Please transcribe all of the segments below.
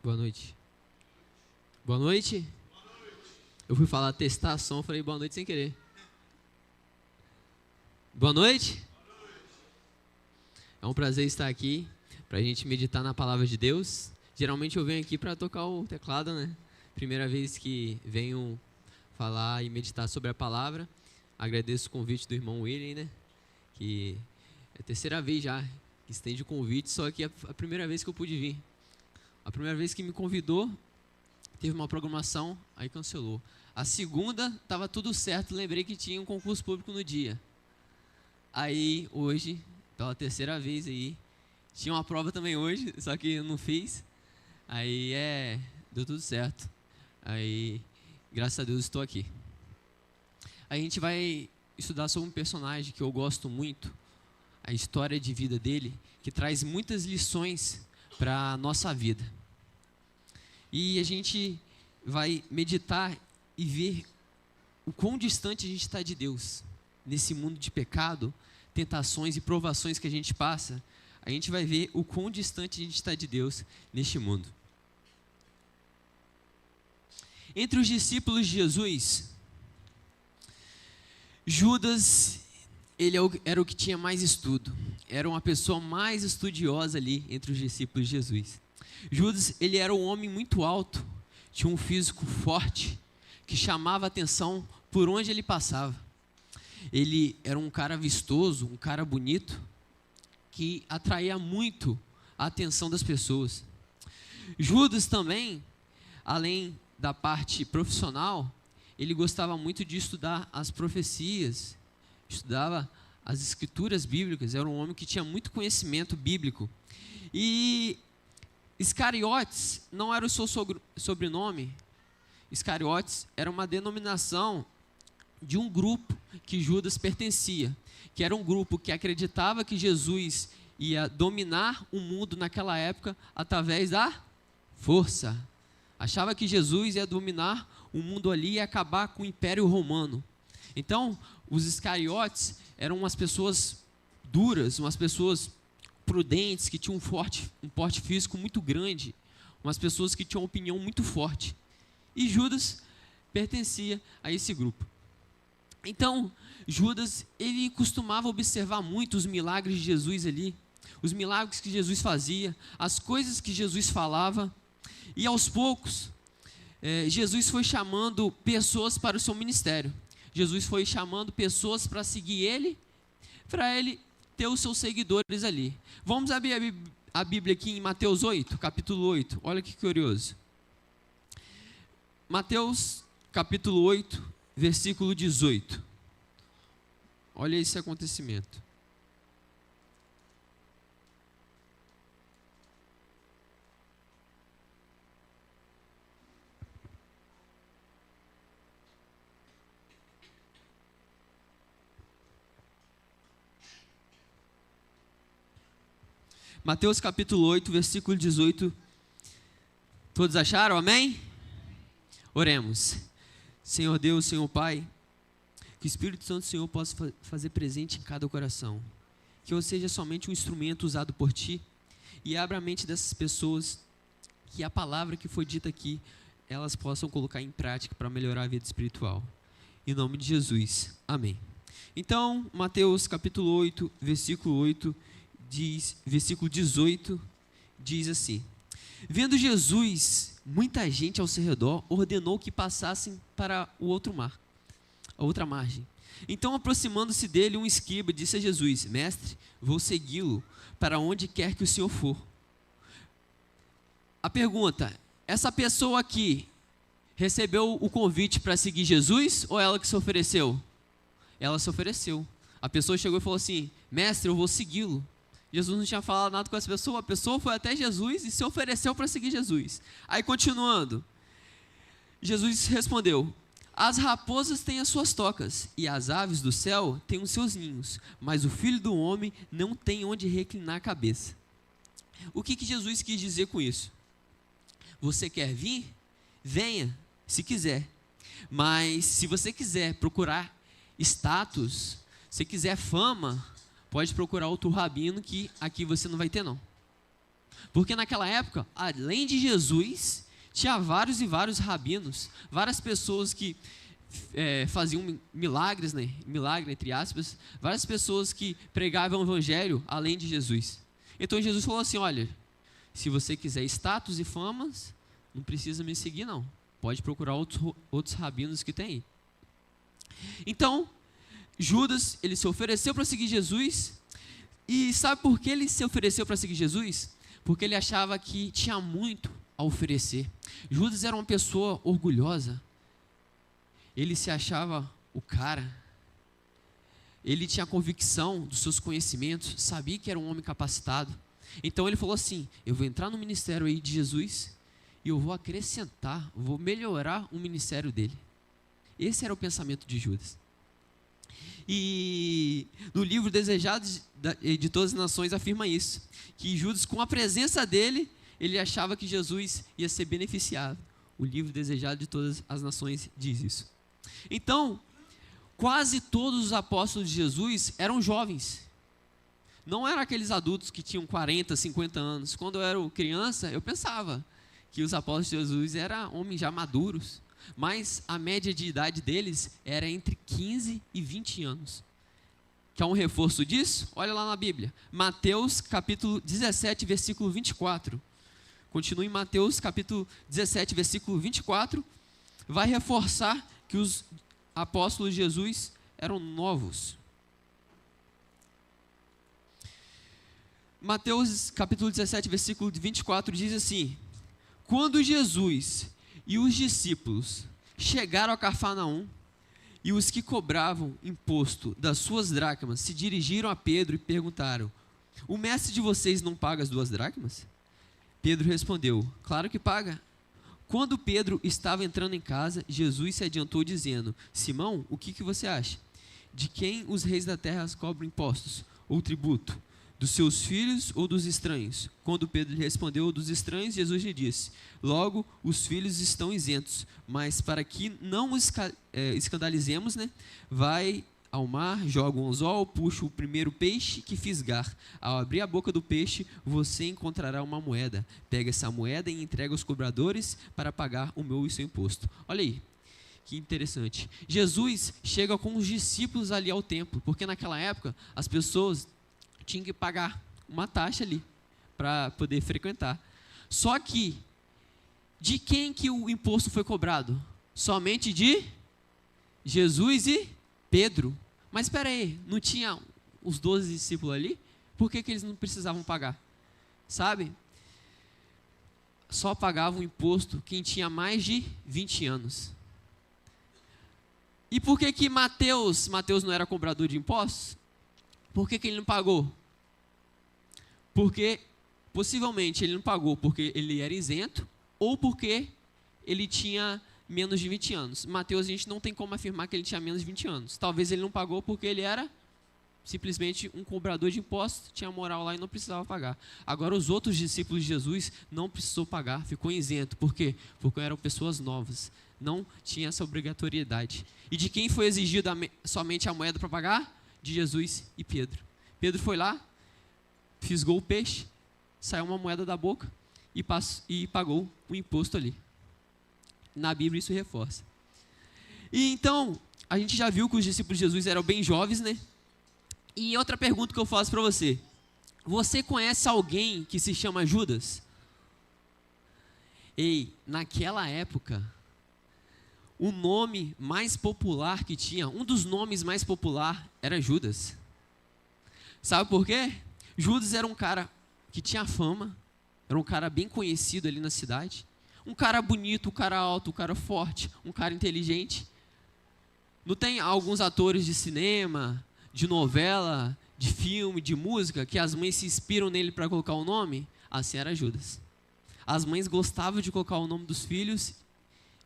Boa noite. Boa noite. Eu fui falar testar som, falei boa noite sem querer. Boa noite. É um prazer estar aqui para a gente meditar na palavra de Deus. Geralmente eu venho aqui para tocar o teclado, né? Primeira vez que venho falar e meditar sobre a palavra. Agradeço o convite do irmão William, né? Que é a terceira vez já que estende o convite, só que é a primeira vez que eu pude vir. A primeira vez que me convidou, teve uma programação, aí cancelou. A segunda, estava tudo certo, lembrei que tinha um concurso público no dia. Aí, hoje, pela terceira vez aí, tinha uma prova também hoje, só que eu não fiz. Aí, deu tudo certo. Aí, graças a Deus, estou aqui. A gente vai estudar sobre um personagem que eu gosto muito, a história de vida dele, que traz muitas lições para a nossa vida. E a gente vai meditar e ver o quão distante a gente está de Deus. Nesse mundo de pecado, tentações e provações que a gente passa, a gente vai ver o quão distante a gente está de Deus neste mundo. Entre os discípulos de Jesus, Judas, ele era o que tinha mais estudo. Era uma pessoa mais estudiosa ali entre os discípulos de Jesus. Judas, ele era um homem muito alto, tinha um físico forte, que chamava a atenção por onde ele passava. Ele era um cara vistoso, um cara bonito, que atraía muito a atenção das pessoas. Judas também, além da parte profissional, ele gostava muito de estudar as profecias, estudava as escrituras bíblicas, era um homem que tinha muito conhecimento bíblico. E Iscariotes não era o seu sobrenome. Iscariotes era uma denominação de um grupo que Judas pertencia, que era um grupo que acreditava que Jesus ia dominar o mundo naquela época através da força. Achava que Jesus ia dominar o mundo ali e acabar com o Império Romano. Então, os Iscariotes eram umas pessoas duras, umas pessoas prudentes, que tinham um porte físico muito grande, umas pessoas que tinham uma opinião muito forte. E Judas pertencia a esse grupo. Então, Judas, ele costumava observar muito os milagres de Jesus ali, os milagres que Jesus fazia, as coisas que Jesus falava, e aos poucos, Jesus foi chamando pessoas para o seu ministério. Jesus foi chamando pessoas para seguir ele, para ele ter os seus seguidores ali. Vamos abrir a Bíblia aqui em Mateus 8, capítulo 8. Olha que curioso. Mateus, capítulo 8, versículo 18. Olha esse acontecimento. Mateus capítulo 8, versículo 18. Todos acharam? Amém? Oremos. Senhor Deus, Senhor Pai, que o Espírito Santo do Senhor possa fazer presente em cada coração. Que eu seja somente um instrumento usado por Ti e abra a mente dessas pessoas, que a palavra que foi dita aqui, elas possam colocar em prática para melhorar a vida espiritual. Em nome de Jesus. Amém. Então, Mateus capítulo 8, versículo 8, versículo 18, diz assim: vendo Jesus muita gente ao seu redor, ordenou que passassem para a outra margem. Então, aproximando-se dele, um escriba disse a Jesus: mestre, vou segui-lo para onde quer que o Senhor for. A pergunta: essa pessoa aqui recebeu o convite para seguir Jesus ou ela que se ofereceu? Ela se ofereceu. A pessoa chegou e falou assim: mestre, eu vou segui-lo. Jesus não tinha falado nada com essa pessoa, a pessoa foi até Jesus e se ofereceu para seguir Jesus. Aí, continuando, Jesus respondeu: as raposas têm as suas tocas e as aves do céu têm os seus ninhos, mas o Filho do Homem não tem onde reclinar a cabeça. O que Jesus quis dizer com isso? Você quer vir? Venha, se quiser. Mas se você quiser procurar status, se quiser fama, pode procurar outro rabino, que aqui você não vai ter não. Porque naquela época, além de Jesus, tinha vários e vários rabinos, várias pessoas que faziam milagres, né? Milagre, entre aspas, várias pessoas que pregavam o evangelho além de Jesus. Então Jesus falou assim, olha, se você quiser status e famas, não precisa me seguir não, pode procurar outros rabinos que tem aí. Então, Judas, ele se ofereceu para seguir Jesus, e sabe por que ele se ofereceu para seguir Jesus? Porque ele achava que tinha muito a oferecer. Judas era uma pessoa orgulhosa, ele se achava o cara, ele tinha convicção dos seus conhecimentos, sabia que era um homem capacitado. Então ele falou assim, eu vou entrar no ministério aí de Jesus, e eu vou acrescentar, vou melhorar o ministério dele. Esse era o pensamento de Judas. E no livro Desejados de Todas as Nações afirma isso, que Judas, com a presença dele, ele achava que Jesus ia ser beneficiado. O livro Desejado de Todas as Nações diz isso. Então, quase todos os apóstolos de Jesus eram jovens. Não eram aqueles adultos que tinham 40, 50 anos. Quando eu era criança, eu pensava que os apóstolos de Jesus eram homens já maduros. Mas a média de idade deles era entre 15 e 20 anos. Quer um reforço disso? Olha lá na Bíblia. Mateus capítulo 17, versículo 24. Continue em Mateus capítulo 17, versículo 24. Vai reforçar que os apóstolos de Jesus eram novos. Mateus capítulo 17, versículo 24 diz assim: quando Jesus e os discípulos chegaram a Cafarnaum, e os que cobravam imposto das suas dracmas se dirigiram a Pedro e perguntaram: o mestre de vocês não paga as 2 dracmas? Pedro respondeu: claro que paga. Quando Pedro estava entrando em casa, Jesus se adiantou dizendo: Simão, o que você acha? De quem os reis da terra cobram impostos ou tributo? Dos seus filhos ou dos estranhos? Quando Pedro lhe respondeu: dos estranhos, Jesus lhe disse: logo, os filhos estão isentos, mas para que não os escandalizemos, né, vai ao mar, joga um anzol, puxa o primeiro peixe que fisgar. Ao abrir a boca do peixe, você encontrará uma moeda. Pega essa moeda e entrega aos cobradores para pagar o meu e seu imposto. Olha aí, que interessante. Jesus chega com os discípulos ali ao templo, porque naquela época as pessoas tinham que pagar uma taxa ali para poder frequentar. Só que, de quem que o imposto foi cobrado? Somente de Jesus e Pedro. Mas espera aí, não tinha os 12 discípulos ali? Por que eles não precisavam pagar? Sabe? Só pagava o imposto quem tinha mais de 20 anos. E por que Mateus não era cobrador de impostos? Por que ele não pagou? Porque, possivelmente, ele não pagou porque ele era isento ou porque ele tinha menos de 20 anos. Mateus, a gente não tem como afirmar que ele tinha menos de 20 anos. Talvez ele não pagou porque ele era simplesmente um cobrador de impostos, tinha moral lá e não precisava pagar. Agora, os outros discípulos de Jesus não precisou pagar, ficou isento. Por quê? Porque eram pessoas novas, não tinha essa obrigatoriedade. E de quem foi exigida somente a moeda para pagar? De Jesus e Pedro. Pedro foi lá, fisgou o peixe, saiu uma moeda da boca e pagou o imposto ali. Na Bíblia isso reforça. E então, a gente já viu que os discípulos de Jesus eram bem jovens, né? E outra pergunta que eu faço para você: você conhece alguém que se chama Judas? Ei, naquela época, o nome mais popular que tinha, um dos nomes mais populares era Judas. Sabe por quê? Judas era um cara que tinha fama, era um cara bem conhecido ali na cidade. Um cara bonito, um cara alto, um cara forte, um cara inteligente. Não tem alguns atores de cinema, de novela, de filme, de música, que as mães se inspiram nele para colocar o nome? Assim era Judas. As mães gostavam de colocar o nome dos filhos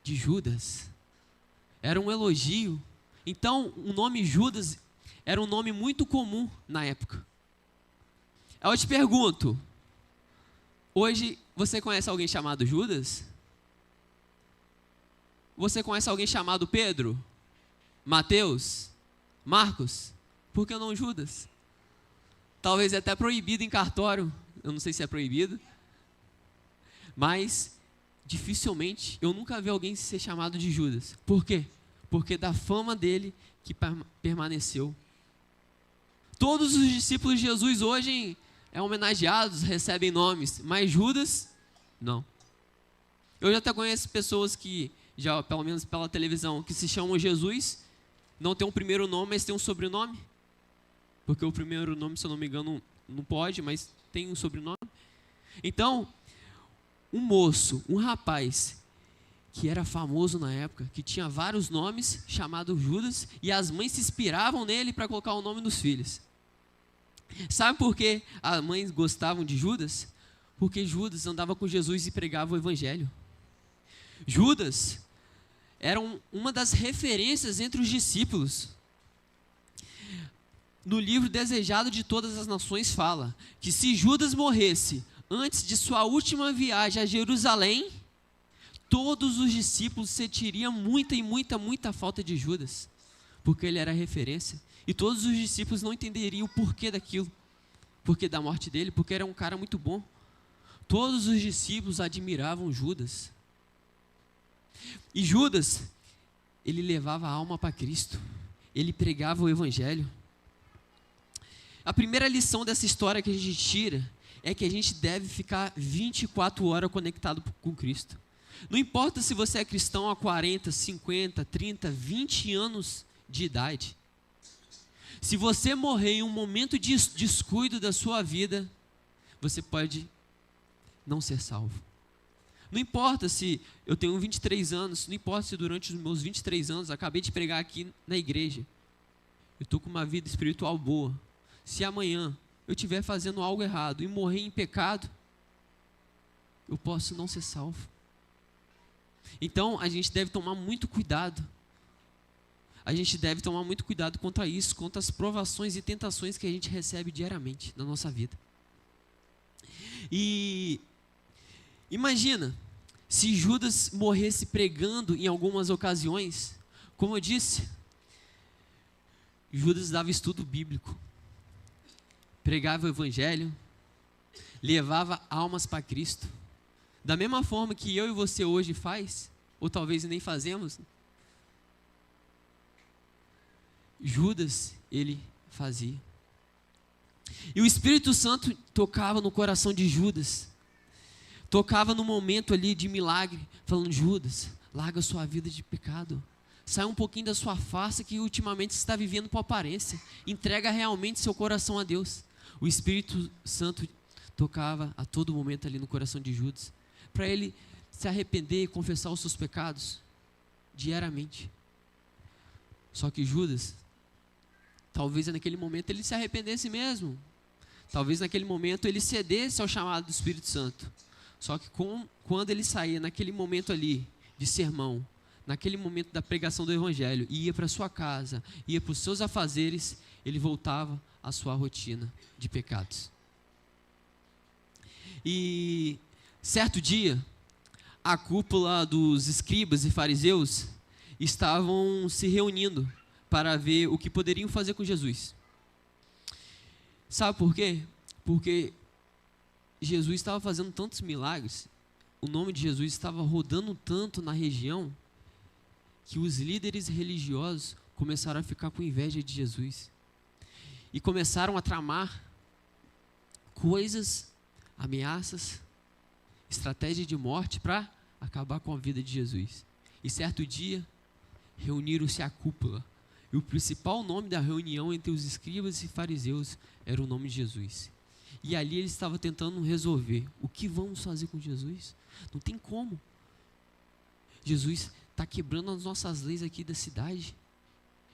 de Judas. Era um elogio. Então, o nome Judas era um nome muito comum na época. Eu te pergunto, hoje você conhece alguém chamado Judas? Você conhece alguém chamado Pedro? Mateus? Marcos? Por que não Judas? Talvez é até proibido em cartório, eu não sei se é proibido, Mas, dificilmente, eu nunca vi alguém ser chamado de Judas. Por quê? Porque da fama dele que permaneceu. Todos os discípulos de Jesus hoje homenageados, recebem nomes, mas Judas, não. Eu já até conheço pessoas que, já pelo menos pela televisão, que se chamam Jesus, não tem um primeiro nome, mas tem um sobrenome. Porque o primeiro nome, se eu não me engano, não pode, mas tem um sobrenome. Então, um moço, um rapaz, que era famoso na época, que tinha vários nomes, chamado Judas, e as mães se inspiravam nele para colocar o nome dos filhos. Sabe por que as mães gostavam de Judas? Porque Judas andava com Jesus e pregava o evangelho. Judas era uma das referências entre os discípulos. No livro Desejado de Todas as Nações fala que se Judas morresse antes de sua última viagem a Jerusalém, todos os discípulos sentiriam muita falta de Judas, porque ele era referência. E todos os discípulos não entenderiam o porquê daquilo, porquê da morte dele, porque era um cara muito bom. Todos os discípulos admiravam Judas. E Judas, ele levava a alma para Cristo, ele pregava o evangelho. A primeira lição dessa história que a gente tira é que a gente deve ficar 24 horas conectado com Cristo. Não importa se você é cristão há 40, 50, 30, 20 anos de idade. Se você morrer em um momento de descuido da sua vida, você pode não ser salvo. Não importa se eu tenho 23 anos, não importa se durante os meus 23 anos, acabei de pregar aqui na igreja, eu estou com uma vida espiritual boa. Se amanhã eu estiver fazendo algo errado e morrer em pecado, eu posso não ser salvo. Então, a gente deve tomar muito cuidado. A gente deve tomar muito cuidado quanto a isso, quanto às provações e tentações que a gente recebe diariamente na nossa vida. E imagina, se Judas morresse pregando em algumas ocasiões, como eu disse, Judas dava estudo bíblico, pregava o evangelho, levava almas para Cristo. Da mesma forma que eu e você hoje faz, ou talvez nem fazemos, Judas, ele fazia. E o Espírito Santo tocava no coração de Judas, tocava no momento ali de milagre, falando: Judas, larga sua vida de pecado, sai um pouquinho da sua face que ultimamente você está vivendo por aparência, entrega realmente seu coração a Deus. O Espírito Santo tocava a todo momento ali no coração de Judas, para ele se arrepender e confessar os seus pecados diariamente. Só que Judas, talvez naquele momento ele se arrependesse mesmo, talvez naquele momento ele cedesse ao chamado do Espírito Santo. Só que quando ele saía naquele momento ali de sermão, naquele momento da pregação do evangelho, e ia para sua casa, ia para os seus afazeres, ele voltava à sua rotina de pecados. E certo dia, a cúpula dos escribas e fariseus estavam se reunindo para ver o que poderiam fazer com Jesus. Sabe por quê? Porque Jesus estava fazendo tantos milagres, o nome de Jesus estava rodando tanto na região, que os líderes religiosos começaram a ficar com inveja de Jesus. E começaram a tramar coisas, ameaças, estratégia de morte para acabar com a vida de Jesus. E certo dia, reuniram-se à cúpula. E o principal nome da reunião entre os escribas e fariseus era o nome de Jesus. E ali eles estavam tentando resolver: o que vamos fazer com Jesus? Não tem como. Jesus está quebrando as nossas leis aqui da cidade.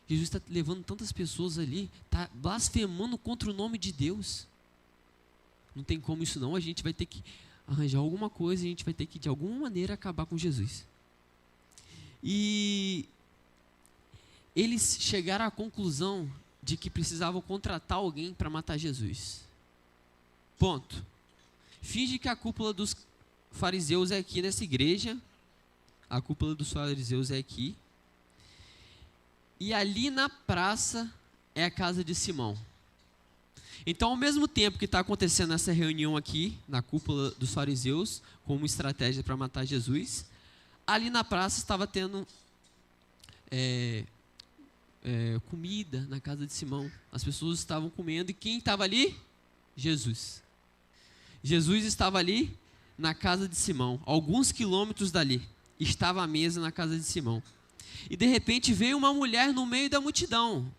Jesus está levando tantas pessoas ali, está blasfemando contra o nome de Deus. Não tem como isso não, a gente vai ter que arranjar alguma coisa, a gente vai ter que de alguma maneira acabar com Jesus. E eles chegaram à conclusão de que precisavam contratar alguém para matar Jesus. Ponto. Finge que a cúpula dos fariseus é aqui nessa igreja, a cúpula dos fariseus é aqui, e ali na praça é a casa de Simão. Então, ao mesmo tempo que está acontecendo essa reunião aqui, na cúpula dos fariseus, como estratégia para matar Jesus, ali na praça estava tendo comida na casa de Simão. As pessoas estavam comendo, e quem estava ali? Jesus. Jesus estava ali na casa de Simão, alguns quilômetros dali. Estava à mesa na casa de Simão. E de repente veio uma mulher no meio da multidão.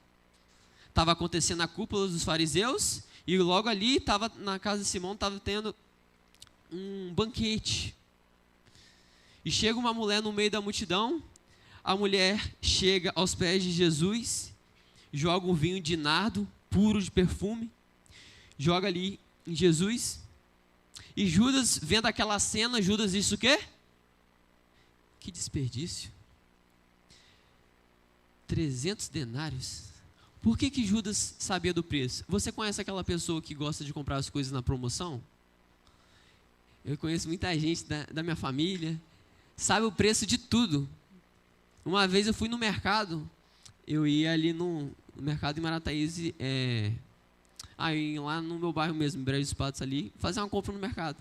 Estava acontecendo a cúpula dos fariseus, e logo ali, na casa de Simão, estava tendo um banquete. E chega uma mulher no meio da multidão. A mulher chega aos pés de Jesus, joga um vinho de nardo, puro de perfume, joga ali em Jesus. E Judas, vendo aquela cena, Judas disse o quê? Que desperdício. 300 denários. Por que Judas sabia do preço? Você conhece aquela pessoa que gosta de comprar as coisas na promoção? Eu conheço muita gente da minha família, sabe o preço de tudo. Uma vez eu fui no mercado, eu ia ali no mercado em Marataízes, lá no meu bairro mesmo, em Brejo dos Patos ali, fazer uma compra no mercado.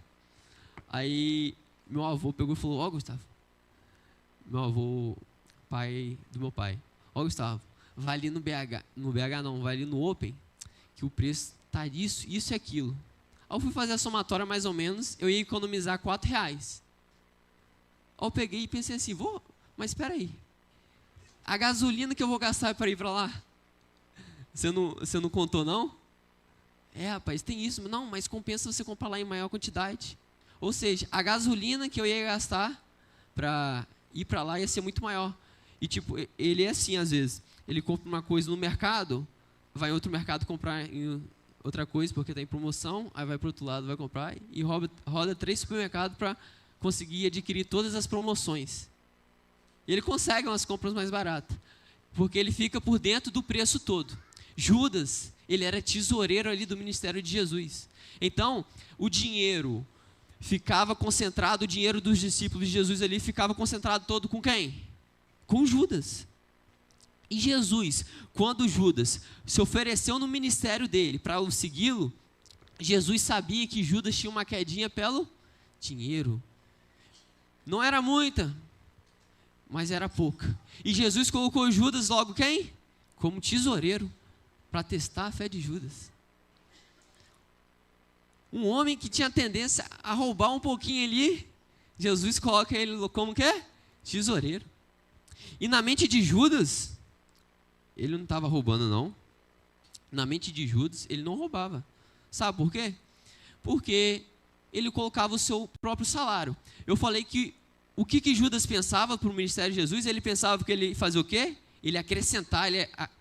Aí meu avô pegou e falou: Gustavo, meu avô, pai do meu pai, Gustavo, vai ali no BH não, vai ali no Open, que o preço tá isso e aquilo. Aí eu fui fazer a somatória mais ou menos, eu ia economizar R$4. Aí eu peguei e pensei assim, mas espera aí, a gasolina que eu vou gastar para ir para lá, você não contou não? Rapaz, tem isso, não, mas compensa você comprar lá em maior quantidade. Ou seja, a gasolina que eu ia gastar para ir para lá ia ser muito maior. E tipo, ele é assim às vezes, ele compra uma coisa no mercado, vai em outro mercado comprar outra coisa porque está em promoção, aí vai para o outro lado, vai comprar e roda 3 supermercados para conseguir adquirir todas as promoções. E ele consegue umas compras mais baratas, porque ele fica por dentro do preço todo. Judas, ele era tesoureiro ali do ministério de Jesus. Então, o dinheiro ficava concentrado, o dinheiro dos discípulos de Jesus ali ficava concentrado todo com quem? Com Judas. E Jesus, quando Judas se ofereceu no ministério dele para o segui-lo, Jesus sabia que Judas tinha uma quedinha pelo dinheiro. Não era muita, mas era pouca. E Jesus colocou Judas logo quem? Como tesoureiro, para testar a fé de Judas. Um homem que tinha tendência a roubar um pouquinho ali, Jesus coloca ele como quê? Tesoureiro. E na mente de Judas, ele não estava roubando não. Na mente de Judas, ele não roubava. Sabe por quê? Porque ele colocava o seu próprio salário. Eu falei que o que Judas pensava para o ministério de Jesus? Ele pensava que ele fazia o quê? Ele acrescentar,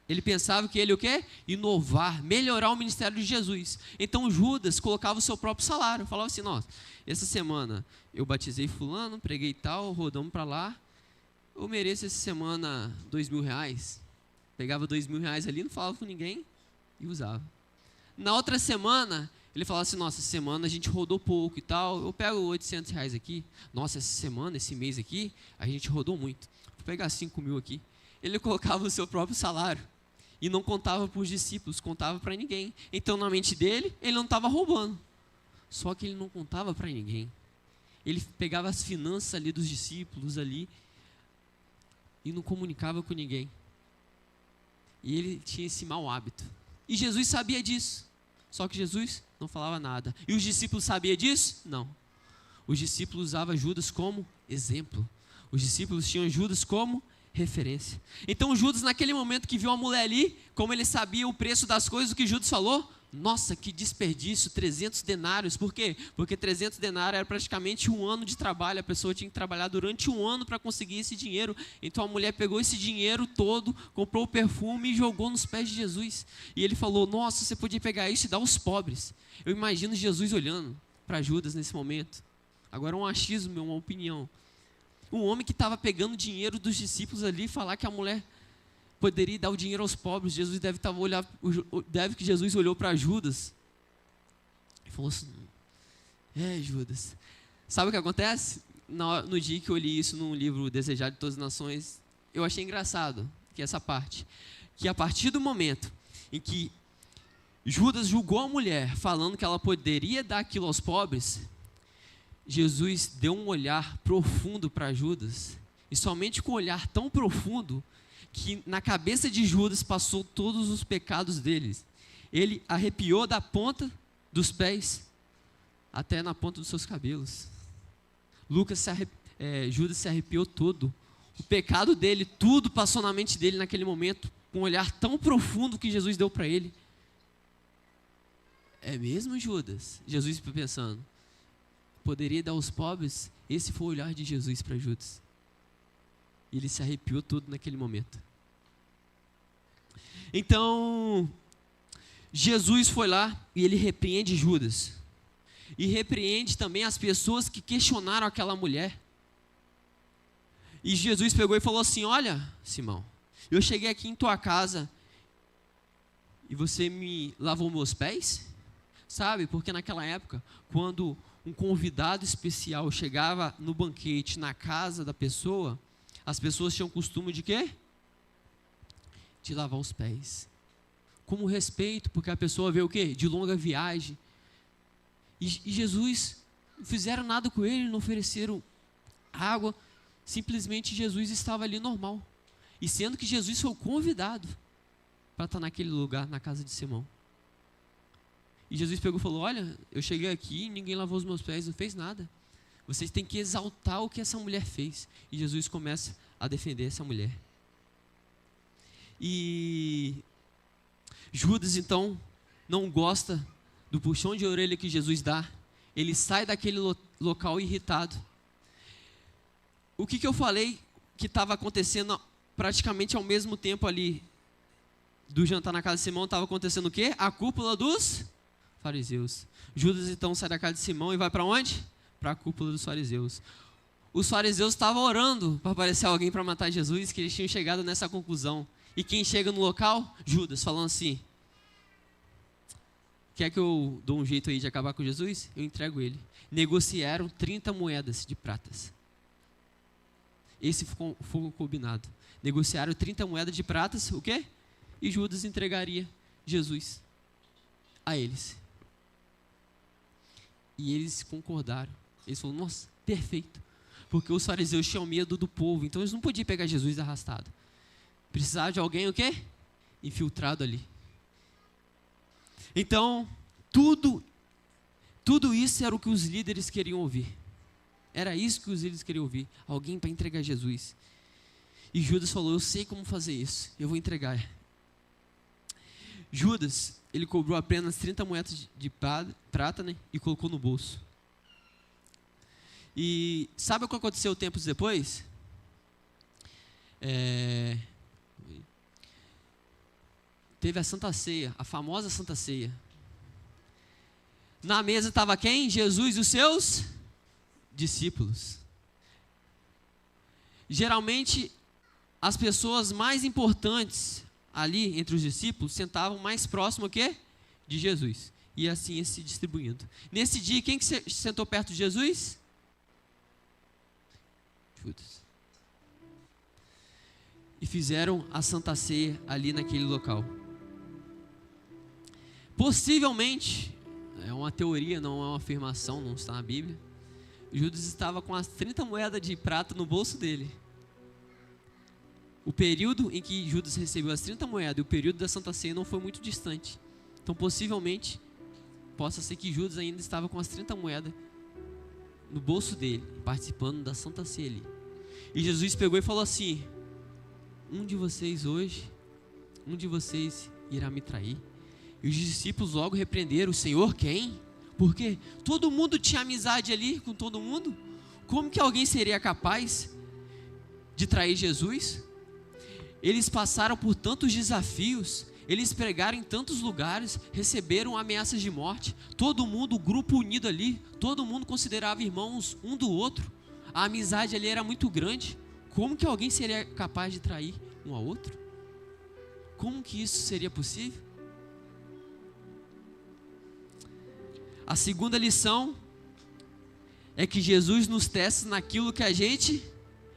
ele pensava que ele o quê? Inovar, melhorar o ministério de Jesus. Então Judas colocava o seu próprio salário, falava assim, nossa, essa semana eu batizei fulano, preguei tal, rodamos para lá, eu mereço essa semana R$2.000. Pegava R$2.000 ali, não falava com ninguém e usava. Na outra semana, ele falava assim, nossa, essa semana a gente rodou pouco e tal, eu pego R$800 aqui. Nossa, essa semana, esse mês aqui, a gente rodou muito. Vou pegar 5.000 aqui. Ele colocava o seu próprio salário e não contava para os discípulos, contava para ninguém. Então, na mente dele, ele não estava roubando. Só que ele não contava para ninguém. Ele pegava as finanças ali dos discípulos ali e não comunicava com ninguém. E ele tinha esse mau hábito. E Jesus sabia disso. Só que Jesus não falava nada. E os discípulos sabiam disso? Não. Os discípulos usavam Judas como exemplo. Os discípulos tinham Judas como referência. Então Judas, naquele momento que viu a mulher ali, como ele sabia o preço das coisas, o que Judas falou? Nossa, que desperdício, 300 denários. Por quê? Porque 300 denários era praticamente 1 ano de trabalho. A pessoa tinha que trabalhar durante 1 ano para conseguir esse dinheiro. Então a mulher pegou esse dinheiro todo, comprou o perfume e jogou nos pés de Jesus. E ele falou, nossa, você podia pegar isso e dar aos pobres. Eu imagino Jesus olhando para Judas nesse momento. Agora um achismo, uma opinião. Um homem que estava pegando dinheiro dos discípulos ali e falar que a mulher poderia dar o dinheiro aos pobres. Jesus que Jesus olhou para Judas e falou assim, Judas. Sabe o que acontece? No dia que eu li isso no livro Desejado de Todas as Nações, eu achei engraçado, que essa parte, que a partir do momento em que Judas julgou a mulher, falando que ela poderia dar aquilo aos pobres. Jesus deu um olhar profundo para Judas, e somente com um olhar tão profundo, que na cabeça de Judas passou todos os pecados deles. Ele arrepiou da ponta dos pés até na ponta dos seus cabelos. Judas se arrepiou todo. O pecado dele, tudo passou na mente dele naquele momento, com um olhar tão profundo que Jesus deu para ele. É mesmo, Judas? Jesus foi pensando, poderia dar aos pobres? Esse foi o olhar de Jesus para Judas. Ele se arrepiou todo naquele momento. Então, Jesus foi lá e ele repreende Judas. E repreende também as pessoas que questionaram aquela mulher. E Jesus pegou e falou assim: olha, Simão, eu cheguei aqui em tua casa e você me lavou meus pés? Sabe, porque naquela época, quando um convidado especial chegava no banquete, na casa da pessoa, as pessoas tinham o costume de quê? De lavar os pés. Como respeito, porque a pessoa veio o quê? De longa viagem. E Jesus, não fizeram nada com ele, não ofereceram água, simplesmente Jesus estava ali normal. E sendo que Jesus foi o convidado para estar naquele lugar, na casa de Simão. E Jesus pegou e falou: olha, eu cheguei aqui, ninguém lavou os meus pés, não fez nada. Vocês têm que exaltar o que essa mulher fez. E Jesus começa a defender essa mulher. E Judas, então, não gosta do puxão de orelha que Jesus dá. Ele sai daquele local irritado. O que eu falei que estava acontecendo praticamente ao mesmo tempo ali do jantar na casa de Simão, estava acontecendo o quê? A cúpula dos fariseus. Judas então sai da casa de Simão e vai para onde? Para a cúpula dos fariseus. Os fariseus estavam orando para aparecer alguém para matar Jesus, que eles tinham chegado nessa conclusão. E quem chega no local? Judas, falando assim: quer que eu dou um jeito aí de acabar com Jesus? Eu entrego ele. Negociaram 30 moedas de pratas. Esse foi o combinado. Negociaram 30 moedas de pratas, o quê? E Judas entregaria Jesus a eles. E eles concordaram. Eles falaram: nossa, perfeito. Porque os fariseus tinham medo do povo, então eles não podiam pegar Jesus arrastado. Precisava de alguém o quê? Infiltrado ali. Então, tudo isso era o que os líderes queriam ouvir. Era isso que os líderes queriam ouvir. Alguém para entregar Jesus. E Judas falou: eu sei como fazer isso, eu vou entregar. Judas, ele cobrou apenas 30 moedas de prata, né, e colocou no bolso. E sabe o que aconteceu tempos depois? Teve a Santa Ceia, a famosa Santa Ceia. Na mesa estava quem? Jesus e os seus discípulos. Geralmente, as pessoas mais importantes ali entre os discípulos sentavam mais próximo o quê? De Jesus. E assim ia se distribuindo. Nesse dia, quem que sentou perto de Jesus? Judas. E fizeram a Santa Ceia ali naquele local. Possivelmente, é uma teoria, não é uma afirmação, não está na Bíblia, Judas estava com as 30 moedas de prata no bolso dele. O período em que Judas recebeu as 30 moedas e o período da Santa Ceia não foi muito distante. Então, possivelmente, possa ser que Judas ainda estava com as 30 moedas no bolso dele, participando da Santa Ceia ali. E Jesus pegou e falou assim: um de vocês irá me trair. E os discípulos logo repreenderam: o Senhor quem? Porque todo mundo tinha amizade ali com todo mundo. Como que alguém seria capaz de trair Jesus? Eles passaram por tantos desafios, eles pregaram em tantos lugares, receberam ameaças de morte. Todo mundo, o grupo unido ali, todo mundo considerava irmãos um do outro. A amizade ali era muito grande. Como que alguém seria capaz de trair um ao outro? Como que isso seria possível? A segunda lição é que Jesus nos testa naquilo que a gente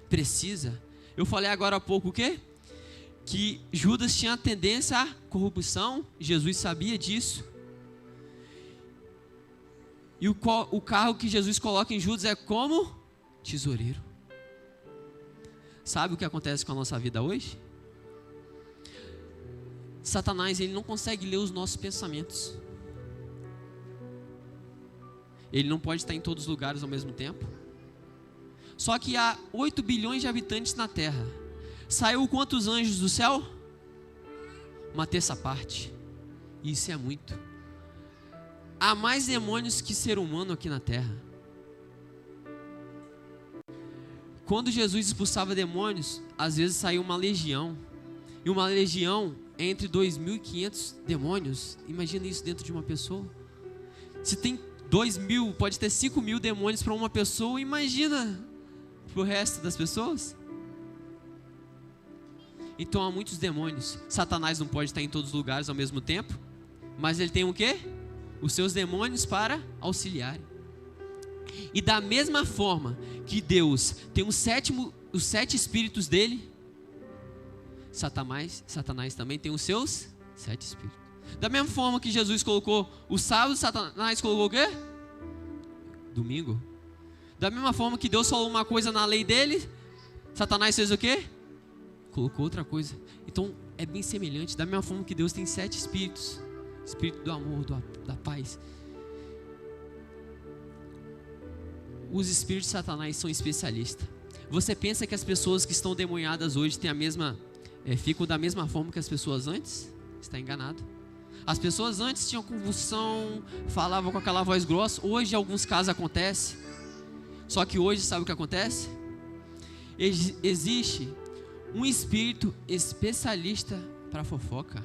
precisa. Eu falei agora há pouco o quê? que Judas tinha tendência à corrupção, Jesus sabia disso. E o cargo que Jesus coloca em Judas é como tesoureiro. Sabe o que acontece com a nossa vida hoje? Satanás, ele não consegue ler os nossos pensamentos. Ele não pode estar em todos os lugares ao mesmo tempo. Só que há 8 bilhões de habitantes na Terra. Saiu quantos anjos do céu? Uma terça parte. Isso é muito. Há mais demônios que ser humano aqui na Terra. Quando Jesus expulsava demônios, às vezes saiu uma legião. E uma legião entre 2.500 demônios. Imagina isso dentro de uma pessoa. Se tem 2.000, pode ter 5.000 demônios para uma pessoa. Imagina para o resto das pessoas. Então há muitos demônios. Satanás não pode estar em todos os lugares ao mesmo tempo. Mas ele tem o quê? Os seus demônios para auxiliarem. E da mesma forma que Deus tem os 7 espíritos dele, Satanás também tem os seus 7 espíritos. Da mesma forma que Jesus colocou o sábado, Satanás colocou o quê? Domingo. Da mesma forma que Deus falou uma coisa na lei dele, Satanás fez o quê? Colocou outra coisa. Então é bem semelhante. Da mesma forma que Deus tem 7 espíritos. Espírito do amor, da paz. Os espíritos de Satanás são especialistas. Você pensa que as pessoas que estão demoniadas hoje têm ficam da mesma forma que as pessoas antes? Está enganado. As pessoas antes tinham convulsão, falavam com aquela voz grossa. Hoje, em alguns casos, acontece. Só que hoje, sabe o que acontece? Existe um espírito especialista para fofoca.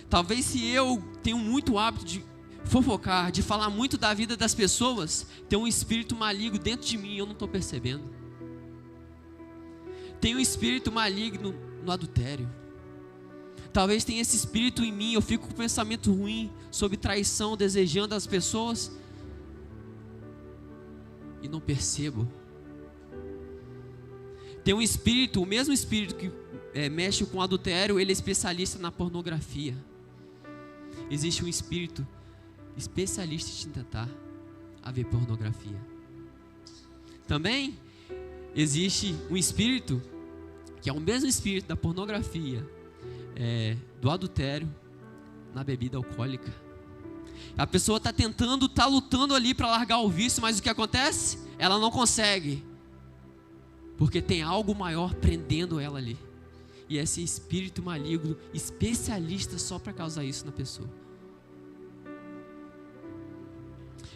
Talvez se eu tenho muito hábito de fofocar, de falar muito da vida das pessoas, tem um espírito maligno dentro de mim e eu não estou percebendo. Tem um espírito maligno no adultério. Talvez tenha esse espírito em mim, eu fico com pensamento ruim sobre traição, desejando as pessoas e não percebo. Tem um espírito, o mesmo espírito que mexe com adultério, ele é especialista na pornografia. Existe um espírito especialista em tentar a ver pornografia. Também existe um espírito que é o mesmo espírito da pornografia, do adultério, na bebida alcoólica. A pessoa está lutando ali para largar o vício, mas o que acontece? Ela não consegue, porque tem algo maior prendendo ela ali. E esse espírito maligno, especialista só para causar isso na pessoa.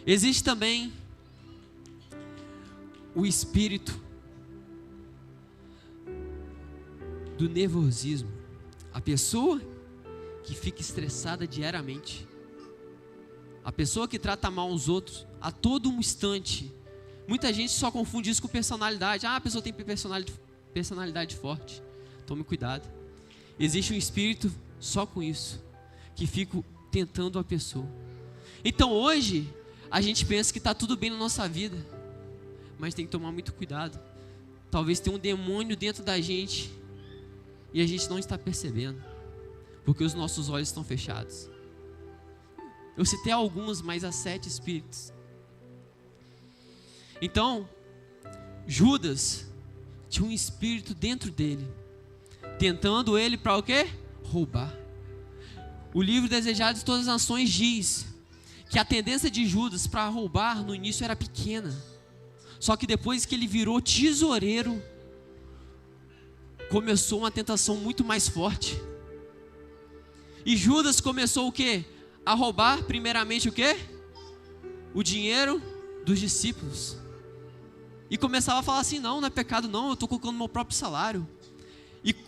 Existe também o espírito do nervosismo. A pessoa que fica estressada diariamente. A pessoa que trata mal os outros a todo um instante. Muita gente só confunde isso com personalidade. A pessoa tem personalidade forte. Tome cuidado. Existe um espírito só com isso, que fica tentando a pessoa. Então hoje, a gente pensa que está tudo bem na nossa vida, mas tem que tomar muito cuidado. Talvez tenha um demônio dentro da gente e a gente não está percebendo, porque os nossos olhos estão fechados. Eu citei alguns, mas há 7 espíritos. Então, Judas tinha um espírito dentro dele, tentando ele para o quê? Roubar. O livro Desejados de Todas as Nações diz que a tendência de Judas para roubar no início era pequena. Só que depois que ele virou tesoureiro, começou uma tentação muito mais forte. E Judas começou o quê? A roubar primeiramente o quê? O dinheiro dos discípulos. E começava a falar assim, não é pecado não, eu estou colocando meu próprio salário.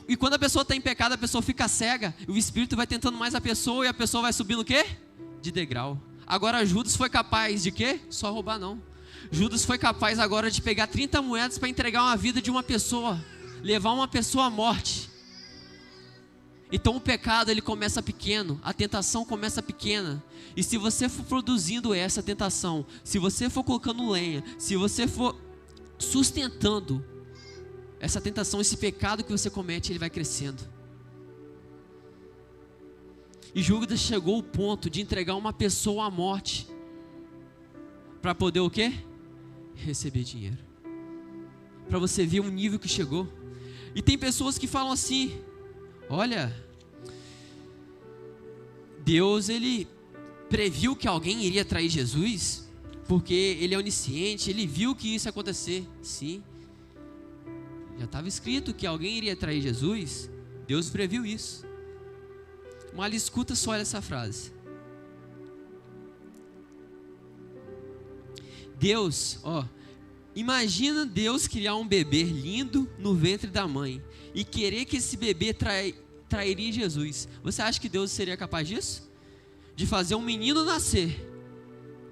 E quando a pessoa está em pecado, a pessoa fica cega, o espírito vai tentando mais a pessoa e a pessoa vai subindo o quê? De degrau. Agora Judas foi capaz de quê? Só roubar não. Judas foi capaz agora de pegar 30 moedas para entregar uma vida de uma pessoa, levar uma pessoa à morte. Então o pecado ele começa pequeno, a tentação começa pequena. E se você for produzindo essa tentação, se você for colocando lenha, se você for sustentando essa tentação, esse pecado que você comete, ele vai crescendo. E Judas chegou ao ponto de entregar uma pessoa à morte para poder o quê? Receber dinheiro. Para você ver o nível que chegou. E tem pessoas que falam assim: olha, Deus, ele previu que alguém iria trair Jesus, porque ele é onisciente, ele viu que isso ia acontecer. Sim, já estava escrito que alguém iria trair Jesus, Deus previu isso. Mas escuta só essa frase. Deus, imagina Deus criar um bebê lindo no ventre da mãe e querer que esse bebê trairia Jesus. Você acha que Deus seria capaz disso? De fazer um menino nascer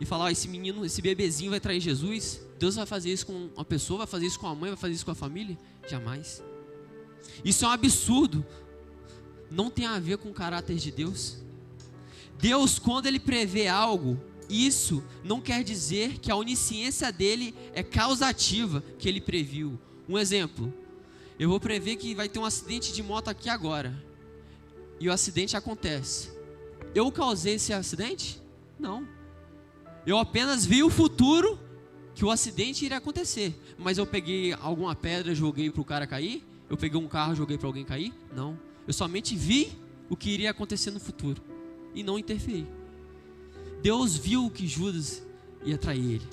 e falar: esse menino, esse bebezinho vai trair Jesus? Deus vai fazer isso com uma pessoa, vai fazer isso com a mãe, vai fazer isso com a família? Jamais. Isso é um absurdo. Não tem a ver com o caráter de Deus. Deus, quando ele prevê algo, isso não quer dizer que a onisciência dele é causativa que ele previu. Um exemplo: eu vou prever que vai ter um acidente de moto aqui agora, e o acidente acontece. Eu causei esse acidente? Não. Eu apenas vi o futuro que o acidente iria acontecer. Mas eu peguei alguma pedra, joguei para o cara cair? Eu peguei um carro, joguei para alguém cair? Não. Eu somente vi o que iria acontecer no futuro e não interferi. Deus viu que Judas ia trair ele.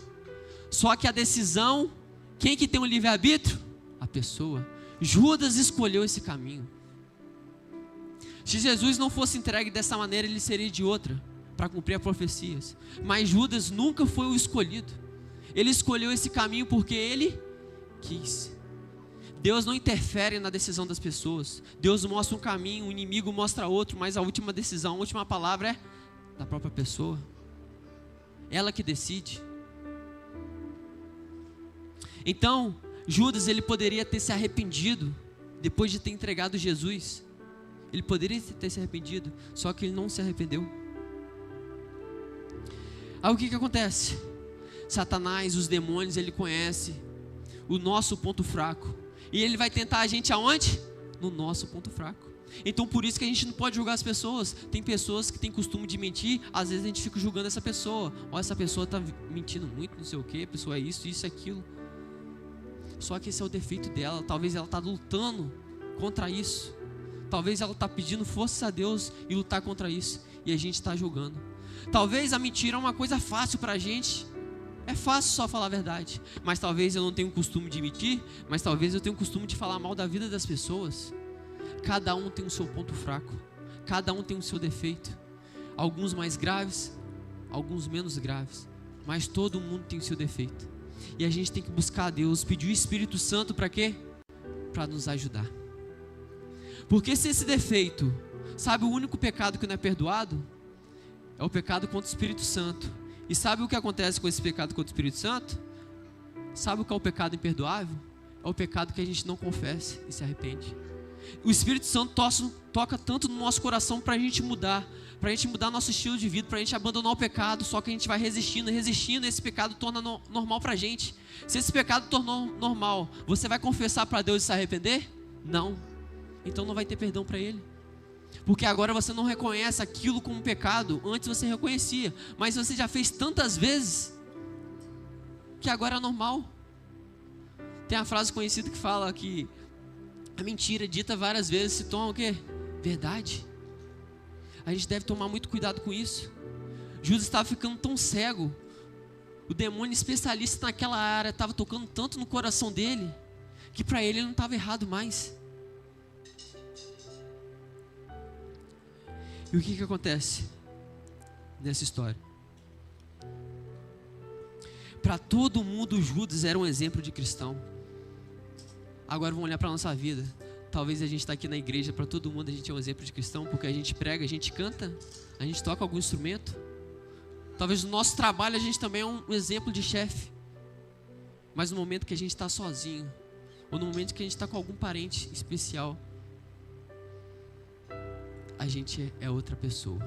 Só que a decisão, quem que tem o livre-arbítrio? A pessoa. Judas escolheu esse caminho. Se Jesus não fosse entregue dessa maneira, ele seria de outra, para cumprir as profecias. Mas Judas nunca foi o escolhido. Ele escolheu esse caminho porque ele quis. Deus não interfere na decisão das pessoas. Deus mostra um caminho, o inimigo mostra outro, mas a última decisão, a última palavra é da própria pessoa. Ela que decide. Então, Judas, ele poderia ter se arrependido depois de ter entregado Jesus. Ele poderia ter se arrependido, só que ele não se arrependeu. Aí o que acontece? Satanás, os demônios, ele conhece o nosso ponto fraco. E ele vai tentar a gente aonde? No nosso ponto fraco. Então por isso que a gente não pode julgar as pessoas. Tem pessoas que têm costume de mentir. Às vezes a gente fica julgando essa pessoa. Essa pessoa está mentindo muito, não sei o que. A pessoa é isso, isso, aquilo. Só que esse é o defeito dela. Talvez ela está lutando contra isso. Talvez ela está pedindo força a Deus e lutar contra isso. E a gente está julgando. Talvez a mentira é uma coisa fácil para a gente. É fácil só falar a verdade. Mas talvez eu não tenha o costume de mentir. Mas talvez eu tenha o costume de falar mal da vida das pessoas. Cada um tem o seu ponto fraco. Cada um tem o seu defeito. Alguns mais graves, alguns menos graves. Mas todo mundo tem o seu defeito. E a gente tem que buscar a Deus, pedir o Espírito Santo para quê? Para nos ajudar. Porque se esse defeito, sabe o único pecado que não é perdoado? É o pecado contra o Espírito Santo. E sabe o que acontece com esse pecado contra o Espírito Santo? Sabe o que é o pecado imperdoável? É o pecado que a gente não confessa e se arrepende. O Espírito Santo toca tanto no nosso coração para a gente mudar nosso estilo de vida, para a gente abandonar o pecado, só que a gente vai resistindo, e esse pecado torna normal para a gente. Se esse pecado tornou normal, você vai confessar para Deus e se arrepender? Não. Então não vai ter perdão para Ele. Porque agora você não reconhece aquilo como pecado. Antes você reconhecia, mas você já fez tantas vezes que agora é normal. Tem a frase conhecida que fala que a mentira dita várias vezes se torna o quê? Verdade. A gente deve tomar muito cuidado com isso. Judas estava ficando tão cego. O demônio especialista naquela área estava tocando tanto no coração dele que para ele não estava errado mais. E o que acontece nessa história? Para todo mundo, Judas era um exemplo de cristão. Agora vamos olhar para a nossa vida. Talvez a gente está aqui na igreja, para todo mundo a gente é um exemplo de cristão, porque a gente prega, a gente canta, a gente toca algum instrumento. Talvez no nosso trabalho a gente também é um exemplo de chefe. Mas no momento que a gente está sozinho, ou no momento que a gente está com algum parente especial, a gente é outra pessoa.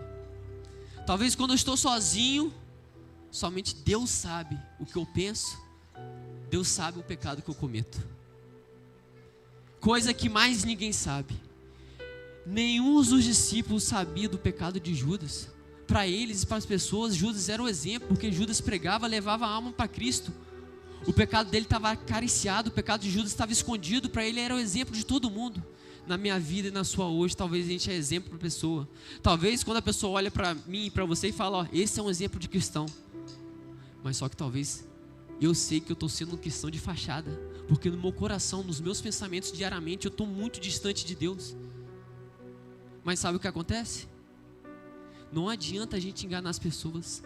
Talvez quando eu estou sozinho, somente Deus sabe o que eu penso, Deus sabe o pecado que eu cometo. Coisa que mais ninguém sabe. Nenhum dos discípulos sabia do pecado de Judas. Para eles e para as pessoas, Judas era o exemplo, porque Judas pregava, levava a alma para Cristo. O pecado dele estava acariciado, o pecado de Judas estava escondido. Para ele era o exemplo de todo mundo. Na minha vida e na sua hoje, talvez a gente é exemplo para a pessoa. Talvez quando a pessoa olha para mim e para você e fala, ó, esse é um exemplo de cristão. Mas só que talvez eu sei que eu estou sendo um cristão de fachada, porque no meu coração, nos meus pensamentos diariamente, eu estou muito distante de Deus. Mas sabe o que acontece? Não adianta a gente enganar as pessoas,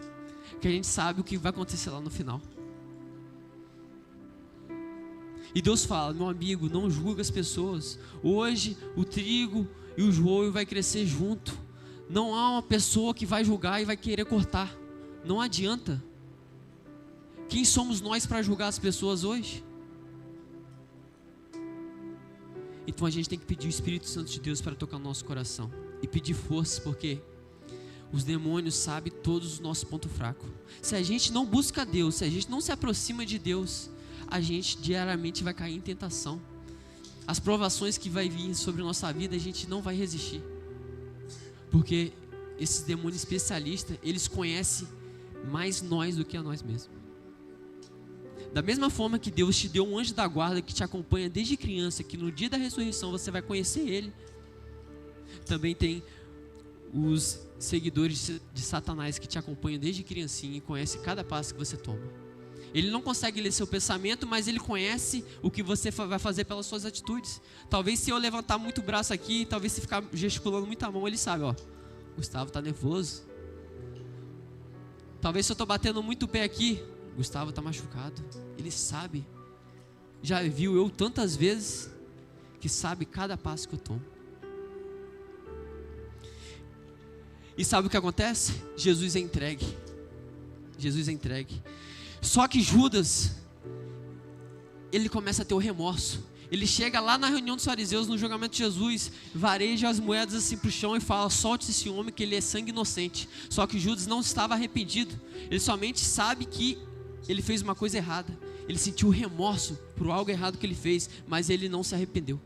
que a gente sabe o que vai acontecer lá no final. E Deus fala, meu amigo, não julga as pessoas. Hoje o trigo e o joio vai crescer junto. Não há uma pessoa que vai julgar e vai querer cortar. Não adianta. Quem somos nós para julgar as pessoas hoje? Então a gente tem que pedir o Espírito Santo de Deus para tocar no nosso coração. E pedir força, porque os demônios sabem todos os nossos pontos fracos. Se a gente não busca Deus, se a gente não se aproxima de Deus, a gente diariamente vai cair em tentação. As provações que vai vir sobre a nossa vida, a gente não vai resistir. Porque esses demônios especialistas, eles conhecem mais nós do que a nós mesmos. Da mesma forma que Deus te deu um anjo da guarda que te acompanha desde criança, que no dia da ressurreição você vai conhecer ele, também tem os seguidores de Satanás que te acompanham desde criancinha e conhecem cada passo que você toma. Ele não consegue ler seu pensamento, mas ele conhece o que você vai fazer pelas suas atitudes. Talvez se eu levantar muito o braço aqui, talvez se ficar gesticulando muita mão, ele sabe, ó, Gustavo está nervoso. Talvez se eu estou batendo muito o pé aqui, Gustavo está machucado. Ele sabe. Já viu eu tantas vezes que sabe cada passo que eu tomo. E sabe o que acontece? Jesus é entregue. Jesus é entregue. Só que Judas, ele começa a ter o remorso. Ele chega lá na reunião dos fariseus, no julgamento de Jesus, vareja as moedas assim para o chão e fala, solte esse homem que ele é sangue inocente. Só que Judas não estava arrependido. Ele somente sabe que ele fez uma coisa errada. Ele sentiu remorso por algo errado que ele fez, mas ele não se arrependeu.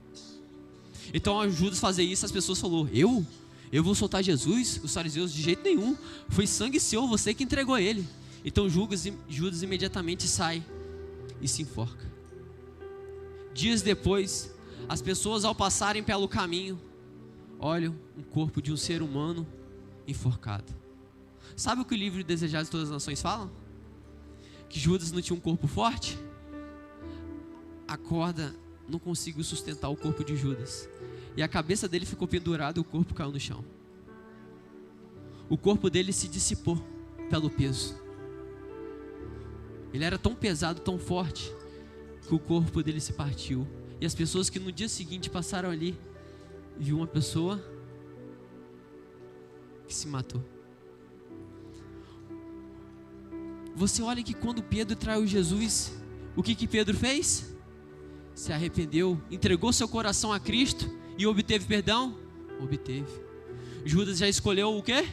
Então ao Judas fazer isso, as pessoas falaram, eu vou soltar Jesus? Os fariseus, de jeito nenhum. Foi sangue seu, você que entregou ele. Então Judas imediatamente sai e se enforca. Dias depois, as pessoas ao passarem pelo caminho, olham um corpo de um ser humano enforcado. Sabe o que o livro Desejados de Todas as Nações fala? Que Judas não tinha um corpo forte? A corda não conseguiu sustentar o corpo de Judas. E a cabeça dele ficou pendurada e o corpo caiu no chão. O corpo dele se dissipou pelo peso. Ele era tão pesado, tão forte, que o corpo dele se partiu. E as pessoas que no dia seguinte passaram ali, viu uma pessoa que se matou. Você olha que quando Pedro traiu Jesus, o que Pedro fez? Se arrependeu, entregou seu coração a Cristo e obteve perdão? Obteve. Judas já escolheu o quê?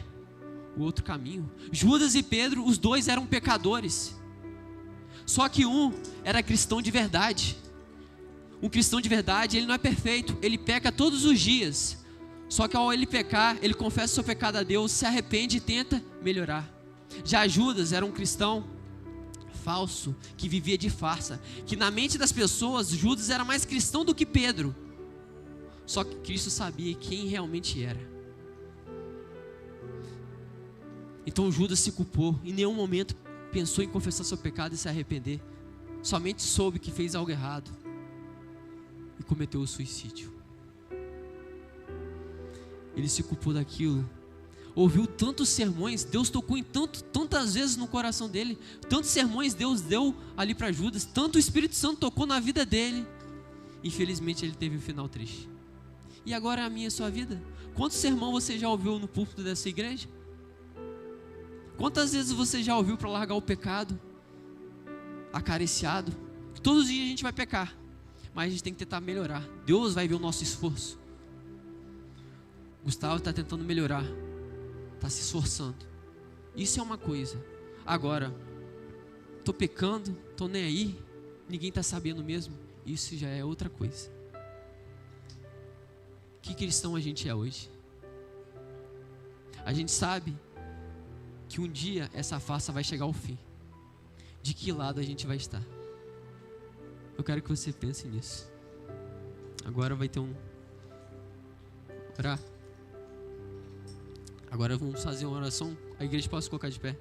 O outro caminho. Judas e Pedro, os dois eram pecadores. Só que um era cristão de verdade. Um cristão de verdade, ele não é perfeito, ele peca todos os dias. Só que ao ele pecar, ele confessa o seu pecado a Deus, se arrepende e tenta melhorar. Já Judas era um cristão falso, que vivia de farsa, que na mente das pessoas, Judas era mais cristão do que Pedro. Só que Cristo sabia quem realmente era. Então Judas se culpou, em nenhum momento pensou em confessar seu pecado e se arrepender. Somente soube que fez algo errado e cometeu o suicídio. Ele se culpou daquilo. Ouviu tantos sermões, Deus tocou em tantas vezes no coração dele. Tantos sermões Deus deu ali para Judas. Tanto o Espírito Santo tocou na vida dele. Infelizmente ele teve um final triste. E agora a minha e a sua vida? Quantos sermão você já ouviu no púlpito dessa igreja? Quantas vezes você já ouviu para largar o pecado? Acariciado. Todos os dias a gente vai pecar, mas a gente tem que tentar melhorar. Deus vai ver o nosso esforço. Gustavo está tentando melhorar, está se esforçando. Isso é uma coisa. Agora, estou pecando, estou nem aí, ninguém está sabendo mesmo. Isso já é outra coisa. que cristão a gente é hoje. A gente sabe que um dia essa farsa vai chegar ao fim. De que lado a gente vai estar? Eu quero que você pense nisso. Agora vai ter orar. Agora vamos fazer uma oração. A igreja pode se colocar de pé.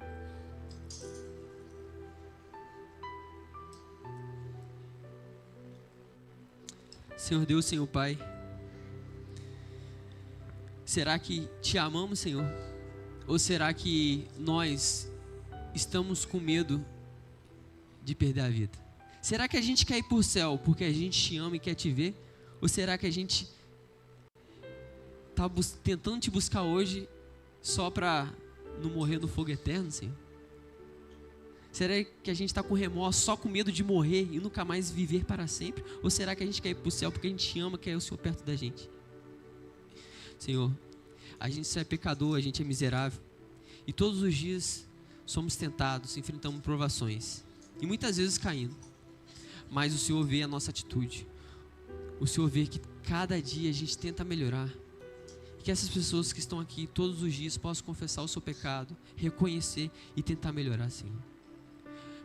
Senhor Deus, Senhor Pai, será que te amamos, Senhor? Ou será que nós estamos com medo de perder a vida? Será que a gente quer ir para o céu porque a gente te ama e quer te ver? Ou será que a gente está tentando te buscar hoje só para não morrer no fogo eterno, Senhor? Será que a gente está com remorso, só com medo de morrer e nunca mais viver para sempre? Ou será que a gente quer ir para o céu porque a gente te ama, quer o Senhor perto da gente? Senhor, a gente só é pecador, a gente é miserável. E todos os dias somos tentados, enfrentamos provações. E muitas vezes caindo. Mas o Senhor vê a nossa atitude. O Senhor vê que cada dia a gente tenta melhorar. E que essas pessoas que estão aqui todos os dias possam confessar o seu pecado, reconhecer e tentar melhorar, Senhor.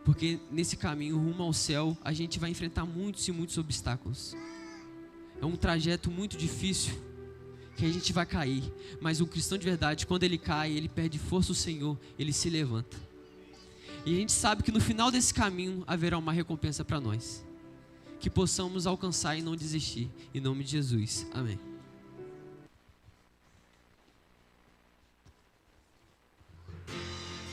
Porque nesse caminho rumo ao céu, a gente vai enfrentar muitos e muitos obstáculos. É um trajeto muito difícil, que a gente vai cair. Mas o cristão de verdade, quando ele cai, ele perde força do Senhor, ele se levanta. E a gente sabe que no final desse caminho haverá uma recompensa para nós. Que possamos alcançar e não desistir. Em nome de Jesus. Amém.